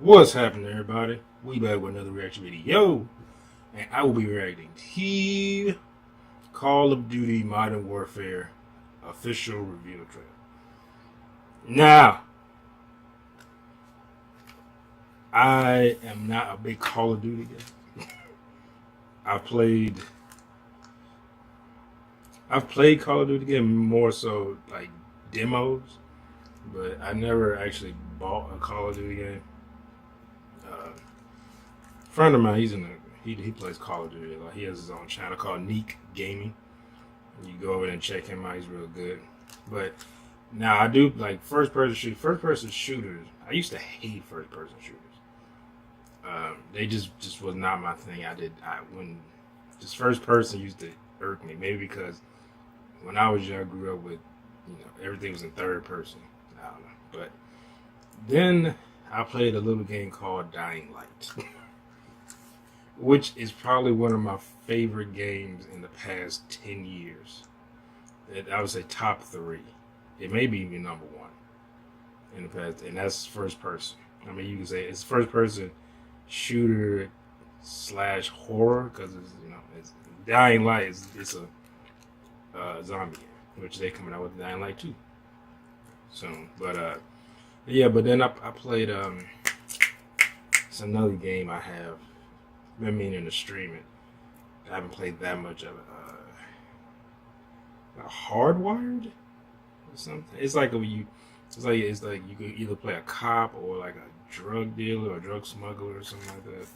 What's happening, everybody? We back with another reaction video, and I will be reacting to Call of Duty Modern Warfare official review trailer. Now, I am not a big Call of Duty guy. I've played Call of Duty game more so like demos, but I never actually bought a Call of Duty game. Friend of mine, he plays Call of Duty. Like, he has his own channel called Neek Gaming. You go over there and check him out. He's real good. But now I do like first person shooters. I used to hate first person shooters. They just was not my thing. When just first person used to irk me. Maybe because when I was young, I grew up with everything was in third person. I don't know. But then I played a little game called Dying Light. Which is probably one of my favorite games in the past 10 years. I would say top 3. It may be even number 1 in the past, and that's first person. I mean, you can say it's first person shooter / horror because it's Dying Light. It's a zombie game, which they coming out with Dying Light 2 soon. But yeah, but then I played it's another game I have been meaning to stream it. I haven't played that much of it. Hardwired or something. It's like you could either play a cop or like a drug dealer or a drug smuggler or something like that.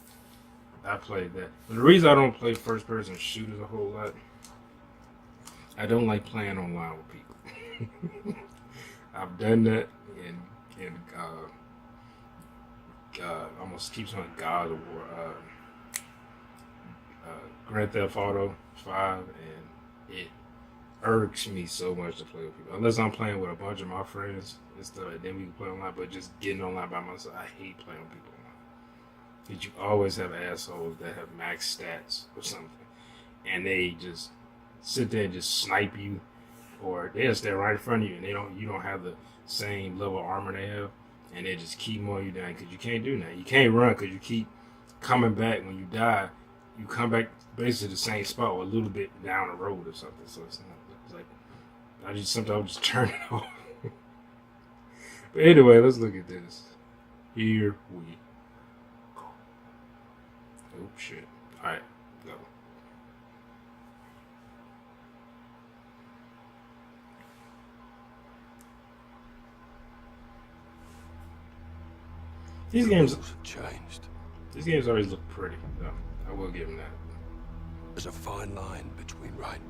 I played that. But the reason I don't play first person shooters a whole lot, I don't like playing online with people. I've done that in almost keeps on God of War. Grand Theft Auto 5, and it irks me so much to play with people. Unless I'm playing with a bunch of my friends and stuff, and then we can play online. But just getting online by myself, I hate playing with people online. Because you always have assholes that have max stats or something, and they just sit there and just snipe you, or they'll stand right in front of you, and you don't have the same level of armor they have, and they just keep mowing you down because you can't do that. You can't run because you keep coming back. When you die, you come back basically the same spot or a little bit down the road or something. So it's like sometimes I'll just turn it off. But anyway, let's look at this. Here we go. Oh shit. Alright, go. These games have changed. These games always look pretty, though. I will give them that. There's a fine line between right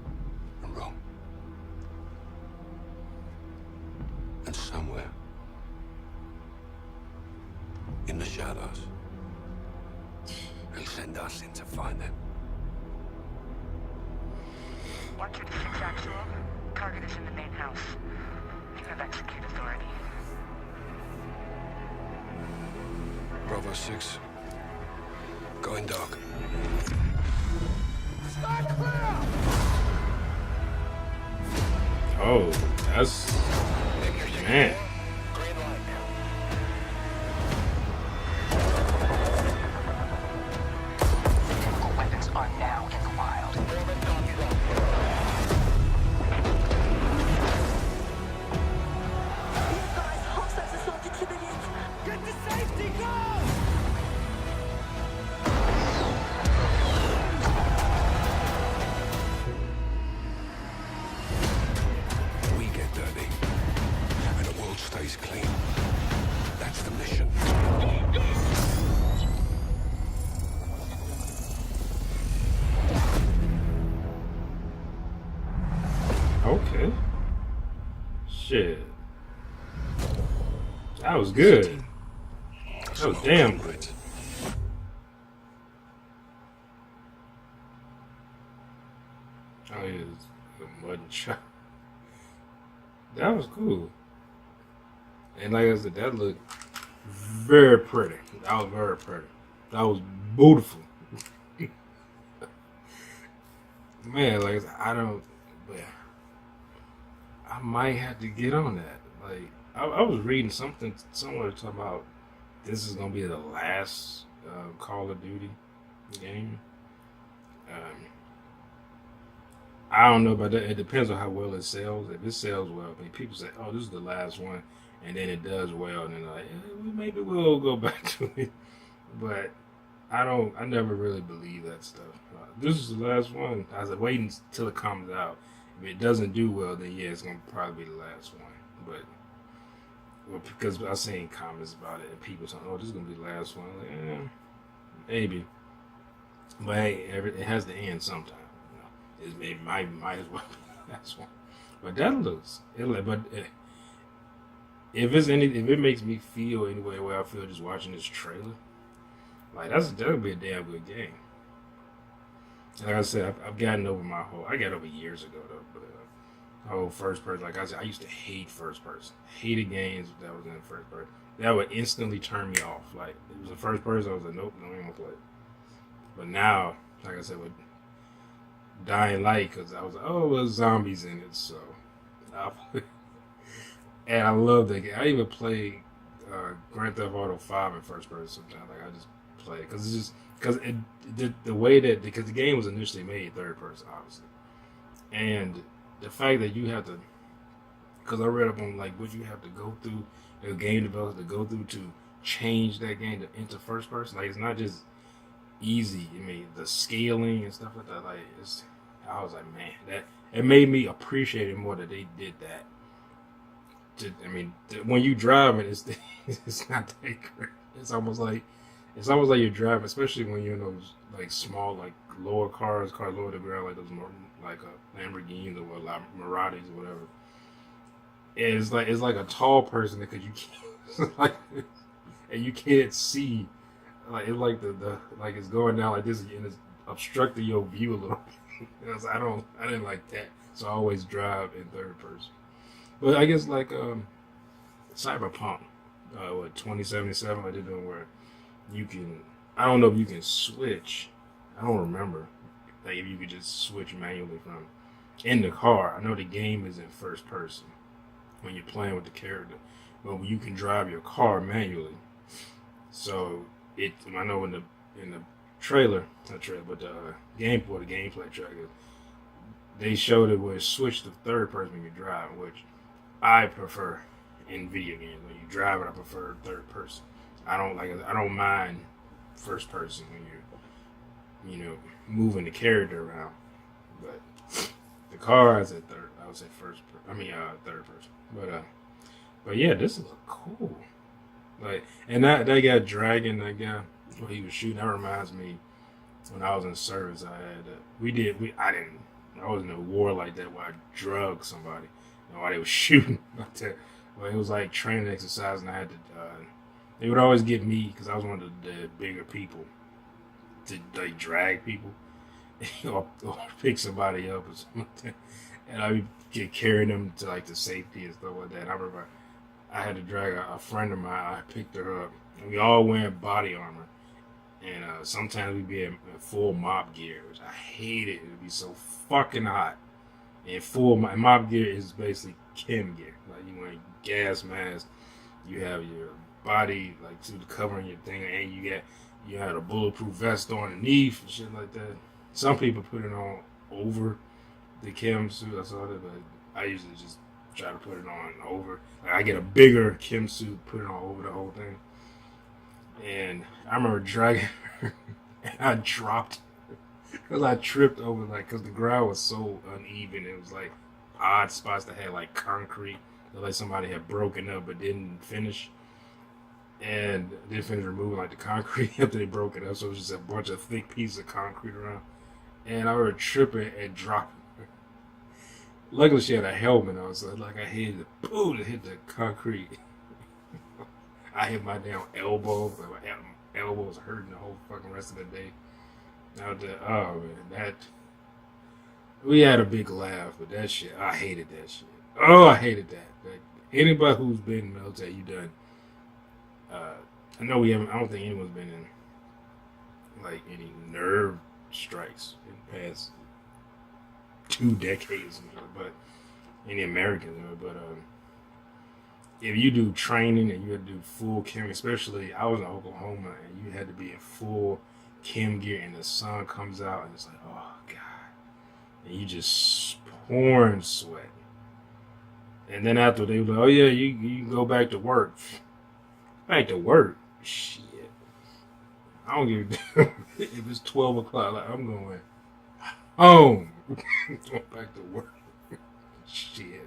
and wrong. And somewhere in the shadows, they send us in to find them. 126 actual. Target is in the main house. You have execute authority. Bravo 6. Going dark. Oh, that's man. Chemical weapons are now in the wild. Guys, hostiles assaulted civilians. Get to safety, go! We get dirty, and the world stays clean. That's the mission. Okay. Shit. That was good. That was damn good. Oh, yeah, the mud and chop. That was cool. And like I said, that looked very pretty. That was very pretty. That was beautiful. Man, like I might have to get on that. Like I was reading something somewhere talking about this is gonna be the last Call of Duty game. I don't know about that. It depends on how well it sells. If it sells well, I mean, people say, "Oh, this is the last one," and then it does well, and then like, maybe we'll go back to it. But I never really believe that stuff. This is the last one. I was waiting until it comes out. If it doesn't do well, then yeah, it's gonna probably be the last one. But because I've seen comments about it and people saying, "Oh, this is gonna be the last one." Like, maybe. But hey, it has to end sometime. It might as well be the last one. But that looks. If it makes me feel any way I feel just watching this trailer, like that'll be a damn good game. Like I said, I've gotten over I got over years ago though, but whole first person. Like I said, I used to hate first person. Hated games that was in first person. That would instantly turn me off. Like it was a first person, I was like, nope, no, I ain't gonna play it. But now, like I said, with Dying Light, because I was like, oh, there's zombies in it, so and I love that game. I even play Grand Theft Auto 5 in first person sometimes. Like I just play it because it's just the way that because the game was initially made third person, obviously, and the fact that you have to, because I read up on like what you have to go through, the game developers to go through to change that game into first person. Like it's not just easy. I mean, the scaling and stuff like that. Like I was like, man, that it made me appreciate it more that they did that. When you driving, it's not that great. It's almost like you're driving, especially when you're in those like small, like lower cars lower to the ground, like those more like a Lamborghinis or Maratis or whatever. And it's like a tall person because you can't like, and you can't see. Like it's like the like it's going down like this and it's obstructing your view a little bit. I didn't like that, so I always drive in third person. But I guess like Cyberpunk, 2077, I did know where you can. I don't know if you can switch. I don't remember. Like if you could just switch manually from in the car. I know the game is in first person when you're playing with the character, but you can drive your car manually. So I know in the trailer, not trailer, but the gameplay trailer, they showed it where it switched to third person when you're driving, which I prefer in video games. When you drive it, I prefer third person. I don't mind first person when you're moving the character around. But the car is at third. I would say third person. But yeah, this is cool. Like, and that guy dragging that guy when he was shooting, that reminds me when I was in service. I wasn't in a war like that where I drugged somebody. While they was shooting like that. Well, it was like training exercise, and I had to. They would always get me because I was one of the bigger people to like drag people or pick somebody up or something like that. And I would get carrying them to like the safety and stuff like that. And I remember I had to drag a friend of mine. I picked her up, and we all wearing body armor. And sometimes we'd be in full mob gear, which I hated. It would be so fucking hot. And full mob gear is basically chem gear. Like you wear gas mask, you have your body like to covering your thing, and you had a bulletproof vest underneath and shit like that. Some people put it on over the chem suit. I saw that, but I usually just try to put it on over. Like I get a bigger chem suit, put it on over the whole thing. And I remember dragging her, and I dropped because I tripped over because the ground was so uneven. It was like odd spots that had like concrete that like somebody had broken up but didn't finish, and didn't finish removing like the concrete after they broke it up. So it was just a bunch of thick pieces of concrete around, and I remember tripping and dropping her. Luckily she had a helmet on, so like I hit the concrete. I hit my damn elbow. My elbow was hurting the whole fucking rest of the day. Oh man, we had a big laugh, but that shit, I hated that shit. Oh, I hated that. Like, anybody who's been in the military, you done. I know we haven't. I don't think anyone's been in like any nerve strikes in the past 2 decades, but any Americans. But if you do training and you had to do full chem, especially I was in Oklahoma and you had to be in full chem gear and the sun comes out and it's like, oh God, and you just pouring sweat. And then after they were like, oh yeah, you can go back to work. Back to work? Shit. I don't give a damn if it's 12 o'clock. Like, I'm going home. Going back to work. Shit.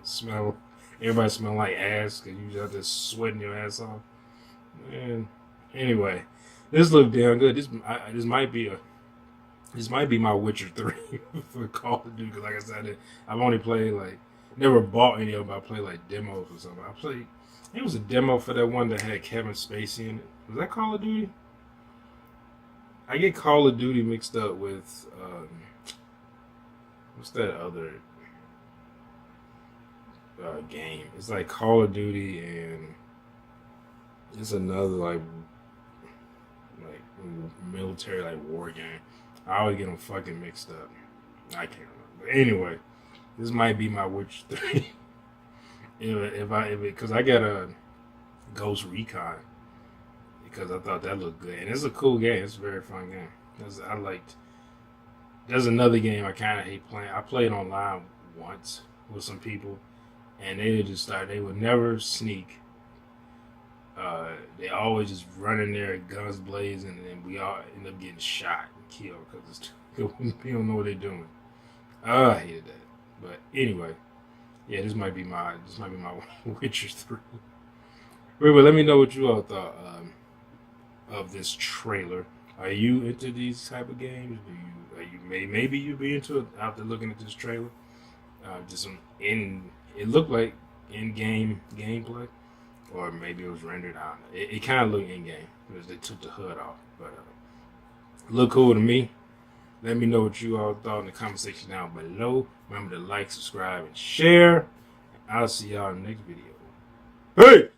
Everybody smell like ass because you out there sweating your ass off. Man. Anyway, this looked damn good. This might be my Witcher 3 for Call of Duty. Because like I said, I've only played never bought any of them. I played demos or something. It was a demo for that one that had Kevin Spacey in it. Was that Call of Duty? I get Call of Duty mixed up with what's that other game? It's like Call of Duty and it's another military war game. I always get them fucking mixed up. I can't remember. But anyway, this might be my Witcher 3. Because I got a Ghost Recon because I thought that looked good and it's a cool game. It's a very fun game. There's another game I kind of hate playing. I played online once with some people and they would never sneak. They always just run in there, guns blazing, and then we all end up getting shot and killed because people don't know what they're doing. I hated that. But anyway. Yeah, this might be my Witcher 3. But let me know what you all thought of this trailer. Are you into these type of games? Maybe you be into it after looking at this trailer? It looked like in-game gameplay, or maybe it was rendered. I don't know. It kind of looked in-game because they took the HUD off, but it looked cool to me. Let me know what you all thought in the comment section down below. Remember to like, subscribe, and share. I'll see y'all in the next video. Hey!